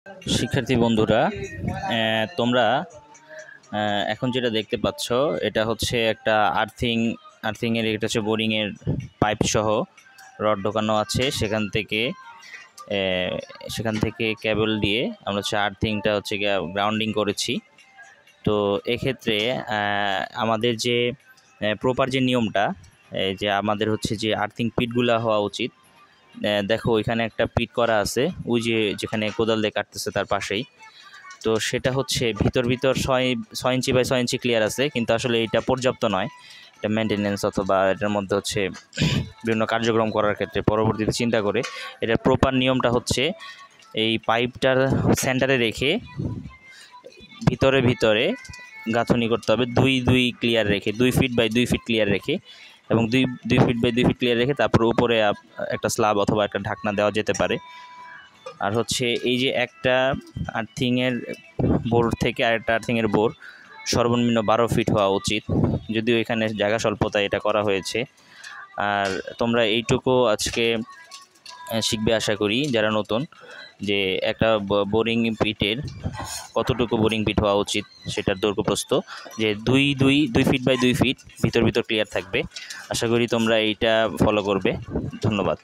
শিক্ষার্থী বন্ধুরা, তোমরা এখন যেটা দেখতে পাচ্ছ এটা হচ্ছে একটা আর্থিংয়ের, এটা হচ্ছে বোরিংয়ের পাইপ সহ রড ঢোকানো আছে। সেখান থেকে কেবল দিয়ে আমরা হচ্ছে আর্থিংটা হচ্ছে গ্রাউন্ডিং করেছি। তো এক্ষেত্রে আমাদের যে প্রপার যে নিয়মটা, যে আমাদের হচ্ছে যে আর্থিং পিটগুলা হওয়া উচিত। দেখো এখানে একটা পিট করা আছে, ওই যেখানে কোদাল দিয়ে কাটতেছে তার পাশেই। তো সেটা হচ্ছে ভিতর 6 ইঞ্চি বাই 6 ইঞ্চি ক্লিয়ার আছে, কিন্তু আসলে এটা পর্যাপ্ত নয়। এটা মেনটেনেন্স অথবা এটার মধ্যে হচ্ছে বিভিন্ন কার্যক্রম করার ক্ষেত্রে পরবর্তীতে চিন্তা করে এটার প্রপার নিয়মটা হচ্ছে এই পাইপটার সেন্টারে রেখে ভিতরে গাঁথনি করতে হবে, 2 ক্লিয়ার রেখে 2 ফিট বাই 2 ফিট ক্লিয়ার রেখে, এবং 2 ফিট বাই 2 ফিট ক্লিয়ার রেখে তারপর উপরে একটা স্ল্যাব অথবা একটা ঢাকনা দেওয়া যেতে পারে। আর হচ্ছে এই যে একটা আর্থিংয়ের বোর থেকে আরেকটা আর্থিংয়ের বোর সর্বনিম্ন 12 ফিট হওয়া উচিত, যদিও এখানে জায়গা স্বল্পতায় এটা করা হয়েছে। আর তোমরা এইটুকু আজকে শিখবে আশা করি যারা নতুন, যে একটা বোরিং পিটের কতটুকু বোরিং পিট হওয়া উচিত, সেটার দৈর্ঘ্য প্রস্থ, যে 2 ফিট বাই 2 ফিট ভিতর ক্লিয়ার থাকবে। আশা করি তোমরা এইটা ফলো করবে। ধন্যবাদ।